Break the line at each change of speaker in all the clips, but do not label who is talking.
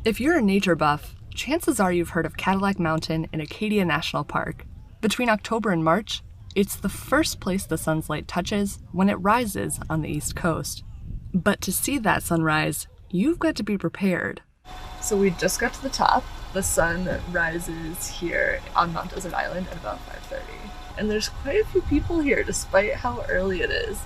If you're a nature buff, chances are you've heard of Cadillac Mountain in Acadia National Park. Between October and March, it's the first place the sun's light touches when it rises on the East Coast. But to see that sunrise, you've got to be prepared. So we just got to the top. The sun rises here on Mount Desert Island at about 5:30. And there's quite a few people here despite how early it is.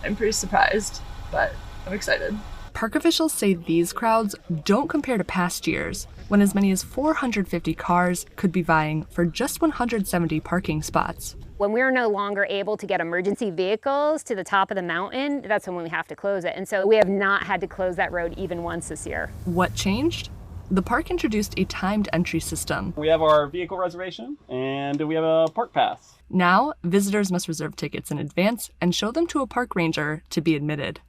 I'm pretty surprised, but I'm excited. Park officials say these crowds don't compare to past years, when as many as 450 cars could be vying for just 170 parking spots.
When we're no longer able to get emergency vehicles to the top of the mountain, that's when we have to close it. And so we have not had to close that road even once this year.
What changed? The park introduced a timed entry system.
We have our vehicle reservation and we have a park pass.
Now, visitors must reserve tickets in advance and show them to a park ranger to be admitted.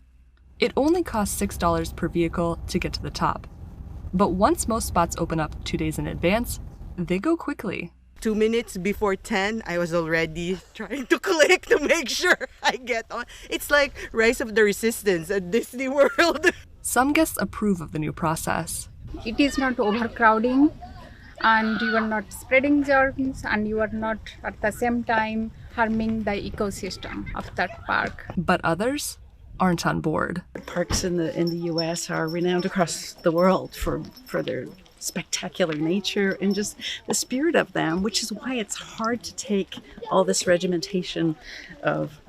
It only costs $6 per vehicle to get to the top. But once most spots open up 2 days in advance, they go quickly.
2 minutes before 10, I was already trying to click to make sure I get on. It's like Rise of the Resistance at Disney World.
Some guests approve of the new process.
It is not overcrowding, and you are not spreading germs, and you are not at the same time harming the ecosystem of that park.
But others aren't on board.
Parks in the U.S. are renowned across the world for their spectacular nature and just the spirit of them, which is why it's hard to take all this regimentation of,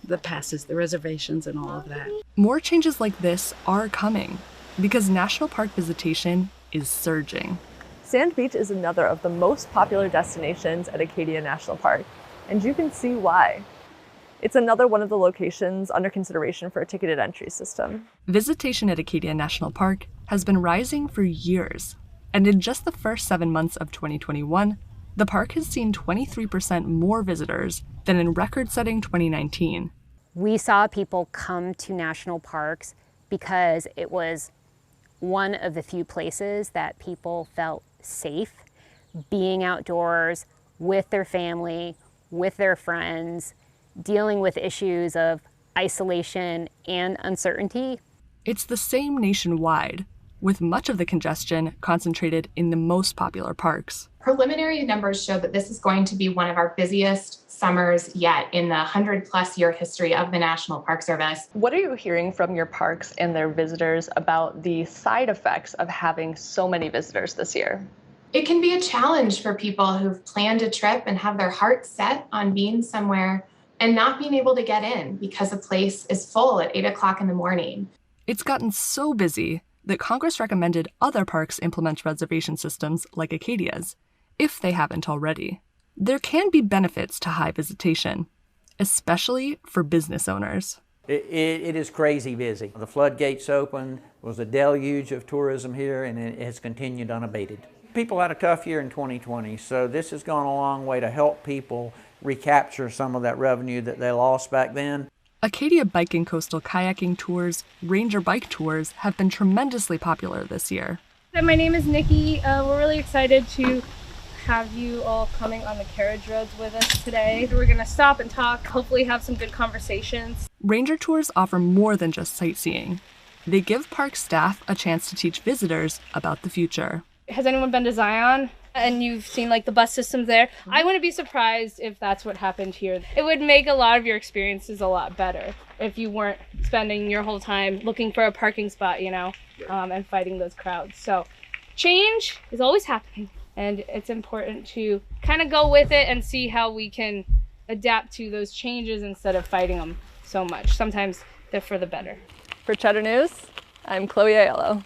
the passes, the reservations, and all of that.
More changes like this are coming because national park visitation is surging. Sand Beach is another of the most popular destinations at Acadia National Park, and you can see why. It's another one of the locations under consideration for a ticketed entry system. Visitation at Acadia National Park has been rising for years, and in just the first 7 months of 2021, the park has seen 23% more visitors than in record-setting 2019.
We saw people come to national parks because it was one of the few places that people felt safe being outdoors with their family, with their friends, dealing with issues of isolation and uncertainty.
It's the same nationwide, with much of the congestion concentrated in the most popular parks.
Preliminary numbers show that this is going to be one of our busiest summers yet in the 100+ year history of the National Park Service.
What are you hearing from your parks and their visitors about the side effects of having so many visitors this year?
It can be a challenge for people who've planned a trip and have their hearts set on being somewhere and not being able to get in because a place is full at 8 o'clock in the morning.
It's gotten so busy that Congress recommended other parks implement reservation systems like Acadia's, if they haven't already. There can be benefits to high visitation, especially for business owners.
It is crazy busy. The floodgates opened, was a deluge of tourism here, and it has continued unabated. People had a tough year in 2020, so this has gone a long way to help people recapture some of that revenue that they lost back then.
Acadia bike and coastal kayaking tours, ranger bike tours have been tremendously popular this year.
My name is Nikki. We're really excited to have you all coming on the carriage roads with us today. We're going to stop and talk, hopefully have some good conversations.
Ranger tours offer more than just sightseeing. They give park staff a chance to teach visitors about the future.
Has anyone been to Zion? And you've seen the bus systems there. I wouldn't be surprised if that's what happened here. It would make a lot of your experiences a lot better if you weren't spending your whole time looking for a parking spot, and fighting those crowds. So change is always happening, and it's important to kind of go with it and see how we can adapt to those changes instead of fighting them so much. Sometimes they're for the better.
For Cheddar News, I'm Chloe Aiello.